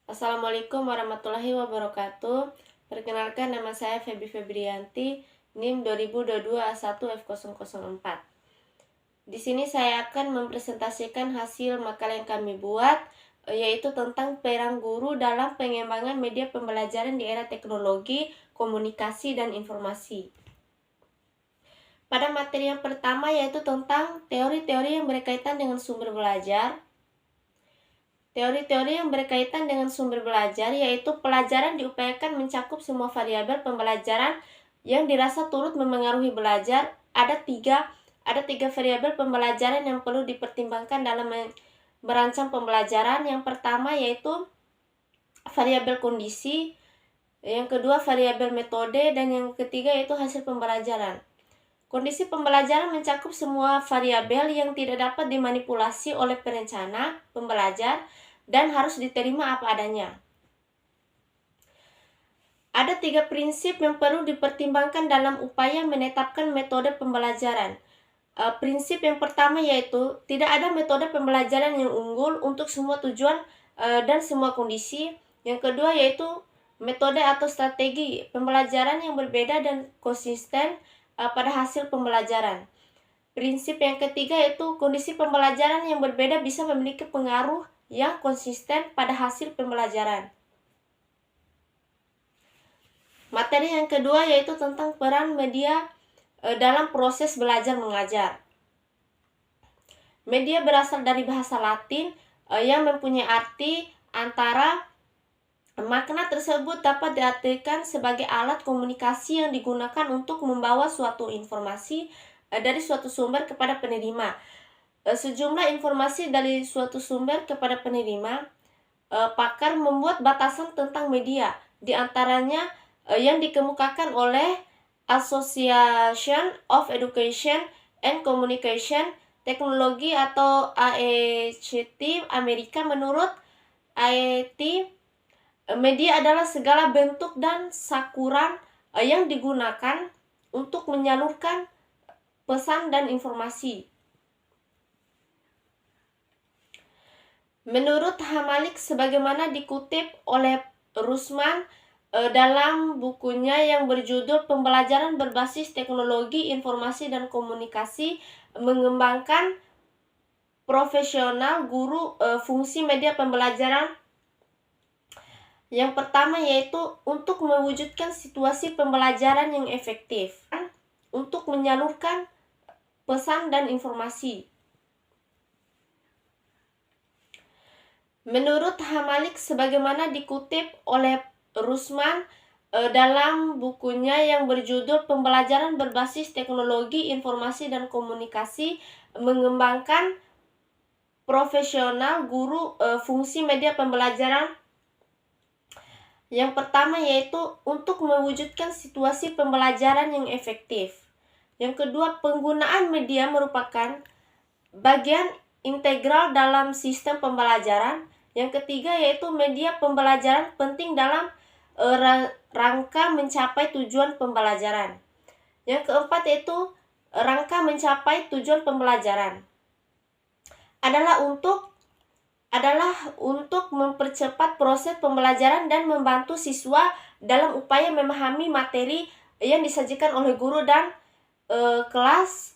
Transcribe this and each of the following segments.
Assalamualaikum warahmatullahi wabarakatuh. Perkenalkan, nama saya Feby Febrianti, NIM 2022A1F004. Di sini saya akan mempresentasikan hasil makalah yang kami buat, yaitu tentang peran guru dalam pengembangan media pembelajaran di era teknologi, komunikasi, dan informasi. Pada materi yang pertama yaitu tentang teori-teori yang berkaitan dengan sumber belajar. Teori-teori yang berkaitan dengan sumber belajar yaitu pelajaran diupayakan mencakup semua variabel pembelajaran yang dirasa turut memengaruhi belajar. Ada tiga variabel pembelajaran yang perlu dipertimbangkan dalam merancang pembelajaran. Yang pertama yaitu variabel kondisi, yang kedua variabel metode, dan yang ketiga yaitu hasil pembelajaran. Kondisi pembelajaran mencakup semua variabel yang tidak dapat dimanipulasi oleh perencana, pembelajar, dan harus diterima apa adanya. Ada tiga prinsip yang perlu dipertimbangkan dalam upaya menetapkan metode pembelajaran. Prinsip yang pertama yaitu tidak ada metode pembelajaran yang unggul untuk semua tujuan dan semua kondisi. Yang kedua yaitu metode atau strategi pembelajaran yang berbeda dan konsisten pada hasil pembelajaran. Prinsip yang ketiga yaitu kondisi pembelajaran yang berbeda bisa memiliki pengaruh yang konsisten pada hasil pembelajaran. Materi yang kedua yaitu tentang peran media dalam proses belajar mengajar. Media berasal dari bahasa Latin yang mempunyai arti antara makna tersebut dapat diartikan sebagai alat komunikasi yang digunakan untuk membawa suatu informasi dari suatu sumber kepada penerima. Sejumlah informasi dari suatu sumber kepada penerima. Pakar membuat batasan tentang media, di antaranya yang dikemukakan oleh Association of Education and Communication Technology atau AECT Amerika. Menurut AET, media adalah segala bentuk dan sakuran yang digunakan untuk menyalurkan pesan dan informasi. Menurut Hamalik, sebagaimana dikutip oleh Rusman dalam bukunya yang berjudul Pembelajaran Berbasis Teknologi Informasi dan Komunikasi, mengembangkan profesional guru fungsi media pembelajaran. Yang pertama yaitu untuk mewujudkan situasi pembelajaran yang efektif, untuk menyalurkan pesan dan informasi. Menurut Hamalik, sebagaimana dikutip oleh Rusman dalam bukunya yang berjudul Pembelajaran Berbasis Teknologi Informasi dan Komunikasi, mengembangkan profesional guru fungsi media pembelajaran. Yang pertama yaitu untuk mewujudkan situasi pembelajaran yang efektif. Yang kedua, penggunaan media merupakan bagian integral dalam sistem pembelajaran. Yang ketiga yaitu media pembelajaran penting dalam rangka mencapai tujuan pembelajaran. Yang keempat yaitu rangka mencapai tujuan pembelajaran adalah untuk mempercepat proses pembelajaran dan membantu siswa dalam upaya memahami materi yang disajikan oleh guru dan kelas.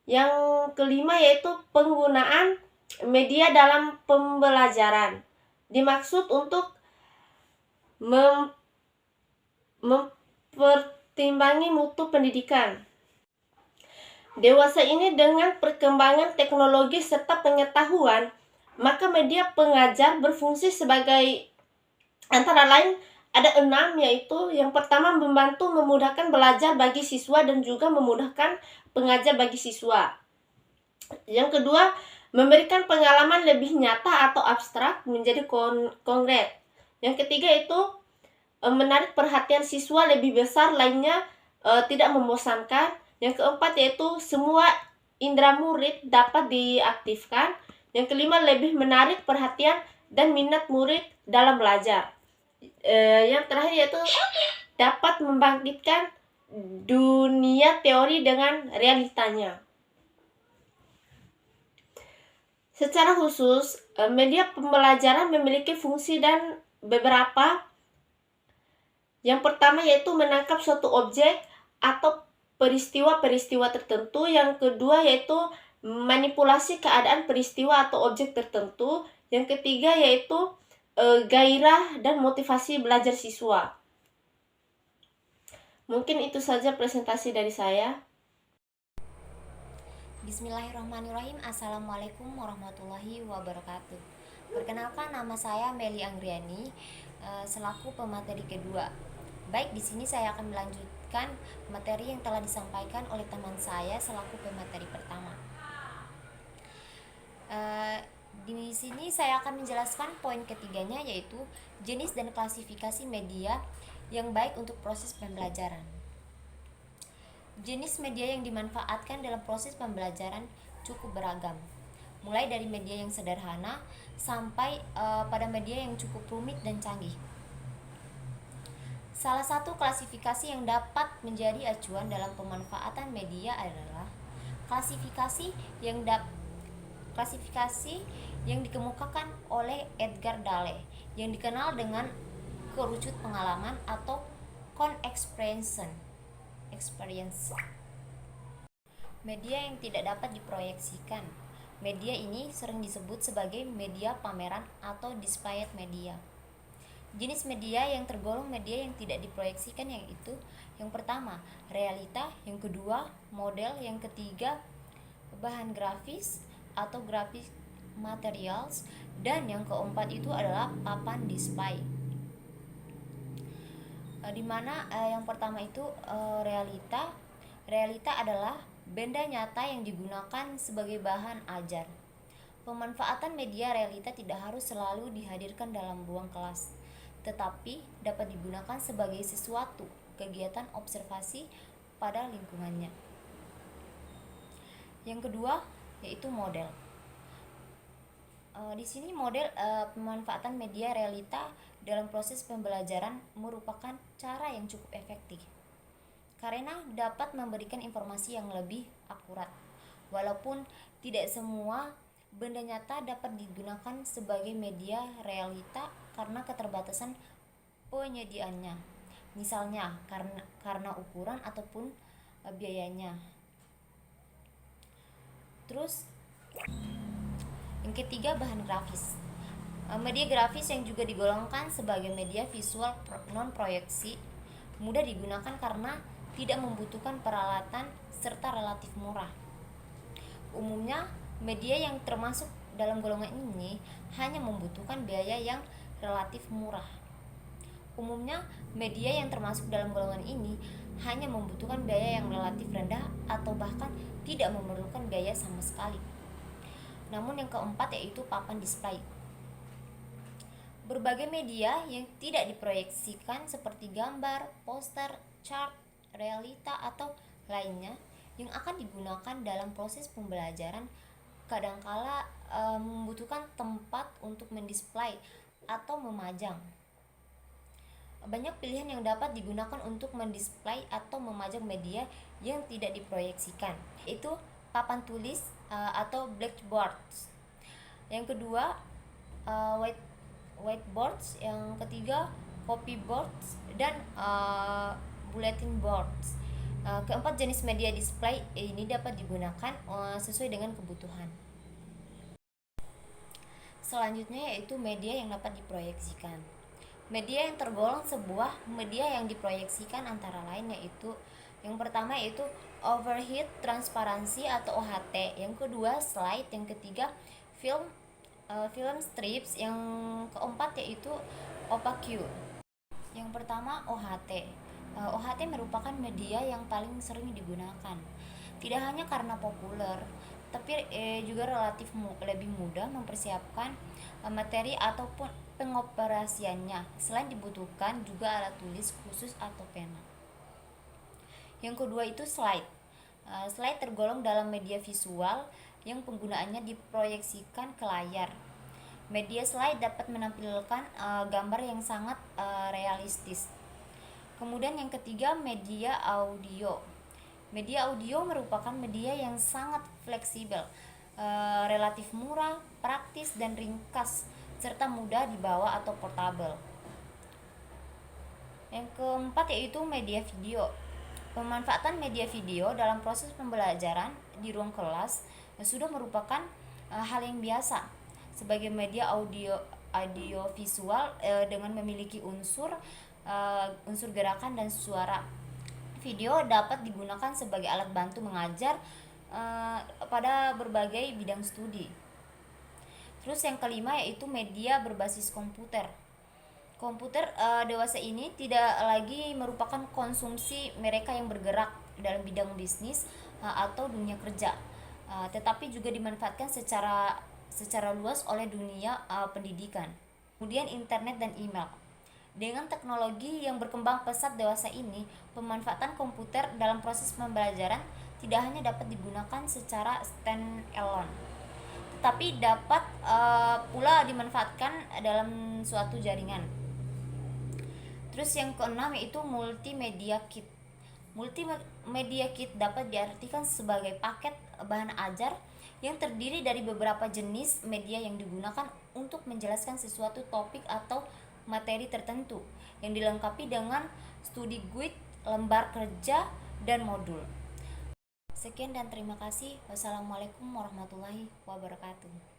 Yang kelima yaitu penggunaan media dalam pembelajaran dimaksud untuk mempertimbangi mutu pendidikan dewasa ini dengan perkembangan teknologi serta pengetahuan. Maka media pengajar berfungsi sebagai antara lain ada 6, yaitu yang pertama membantu memudahkan belajar bagi siswa dan juga memudahkan pengajar bagi siswa. Yang kedua, memberikan pengalaman lebih nyata atau abstrak menjadi konkret. Yang ketiga itu menarik perhatian siswa lebih besar, lainnya tidak membosankan. Yang keempat yaitu semua indera murid dapat diaktifkan. Yang kelima, lebih menarik perhatian dan minat murid dalam belajar. Yang terakhir yaitu dapat membangkitkan dunia teori dengan realitanya. Secara khusus, media pembelajaran memiliki fungsi dan beberapa. Yang pertama yaitu menangkap suatu objek atau peristiwa-peristiwa tertentu. Yang kedua yaitu manipulasi keadaan peristiwa atau objek tertentu. Yang ketiga yaitu gairah dan motivasi belajar siswa. Mungkin itu saja presentasi dari saya. Bismillahirrahmanirrahim. Assalamualaikum warahmatullahi wabarakatuh. Perkenalkan, nama saya Meli Anggriani, selaku pemateri kedua. Baik, di sini saya akan melanjutkan materi yang telah disampaikan oleh teman saya selaku pemateri pertama. Di sini saya akan menjelaskan poin ketiganya, yaitu jenis dan klasifikasi media yang baik untuk proses pembelajaran. Jenis media yang dimanfaatkan dalam proses pembelajaran cukup beragam, mulai dari media yang sederhana sampai pada media yang cukup rumit dan canggih. Salah satu klasifikasi yang dapat menjadi acuan dalam pemanfaatan media adalah klasifikasi yang dikemukakan oleh Edgar Dale, yang dikenal dengan kerucut pengalaman atau experience. Media yang tidak dapat diproyeksikan. Media ini sering disebut sebagai media pameran atau displayed media. Jenis media yang tergolong media yang tidak diproyeksikan yaitu yang pertama, realita, yang kedua, model, yang ketiga, bahan grafis atau graphic materials, dan yang keempat itu adalah papan display. Dimana yang pertama itu realita. Realita adalah benda nyata yang digunakan sebagai bahan ajar. Pemanfaatan media realita tidak harus selalu dihadirkan dalam ruang kelas, tetapi dapat digunakan sebagai sesuatu kegiatan observasi pada lingkungannya. Yang kedua yaitu model. Di sini model pemanfaatan media realita dalam proses pembelajaran merupakan cara yang cukup efektif karena dapat memberikan informasi yang lebih akurat. Walaupun tidak semua benda nyata dapat digunakan sebagai media realita karena keterbatasan penyediaannya, misalnya karena ukuran ataupun biayanya. Terus yang ketiga, bahan grafis. Media grafis yang juga digolongkan sebagai media visual non-proyeksi mudah digunakan karena tidak membutuhkan peralatan serta relatif murah. Umumnya, media yang termasuk dalam golongan ini hanya membutuhkan biaya yang relatif murah. Umumnya, media yang termasuk dalam golongan ini hanya membutuhkan biaya yang relatif rendah atau bahkan tidak memerlukan biaya sama sekali. Namun yang keempat yaitu papan display. Berbagai media yang tidak diproyeksikan seperti gambar, poster, chart, realita atau lainnya yang akan digunakan dalam proses pembelajaran kadangkala membutuhkan tempat untuk mendisplay atau memajang. Banyak pilihan yang dapat digunakan untuk mendisplay atau memajang media yang tidak diproyeksikan, yaitu papan tulis atau blackboards. Yang kedua whiteboards, yang ketiga copyboards, dan bulletin boards. Keempat jenis media display ini dapat digunakan sesuai dengan kebutuhan. Selanjutnya yaitu media yang dapat diproyeksikan. Media yang tergolong sebuah media yang diproyeksikan antara lain yaitu yang pertama yaitu overhead transparansi atau OHT, yang kedua slide, yang ketiga film strips, yang keempat yaitu opaque. Yang pertama OHT. OHT merupakan media yang paling sering digunakan. Tidak hanya karena populer, tapi juga relatif lebih mudah mempersiapkan materi ataupun pengoperasiannya. Selain dibutuhkan juga alat tulis khusus atau pena. Yang kedua itu slide. Slide tergolong dalam media visual yang penggunaannya diproyeksikan ke layar. Media slide dapat menampilkan gambar yang sangat realistis. Kemudian yang ketiga, media audio. Media audio merupakan media yang sangat fleksibel, relatif murah, praktis dan ringkas, serta mudah dibawa atau portable. Yang keempat yaitu media video. Pemanfaatan media video dalam proses pembelajaran di ruang kelas sudah merupakan hal yang biasa sebagai media audio visual dengan memiliki unsur gerakan dan suara. Video dapat digunakan sebagai alat bantu mengajar pada berbagai bidang studi. Terus yang kelima yaitu media berbasis komputer. Komputer dewasa ini tidak lagi merupakan konsumsi mereka yang bergerak dalam bidang bisnis atau dunia kerja, tetapi juga dimanfaatkan secara luas oleh dunia pendidikan. Kemudian internet dan email. Dengan teknologi yang berkembang pesat dewasa ini, pemanfaatan komputer dalam proses pembelajaran tidak hanya dapat digunakan secara stand-alone, tetapi dapat pula dimanfaatkan dalam suatu jaringan. Terus yang keenam yaitu multimedia kit. Multimedia kit dapat diartikan sebagai paket bahan ajar yang terdiri dari beberapa jenis media yang digunakan untuk menjelaskan sesuatu topik atau materi tertentu, yang dilengkapi dengan studi guide, lembar kerja, dan modul. Sekian dan terima kasih. Wassalamualaikum warahmatullahi wabarakatuh.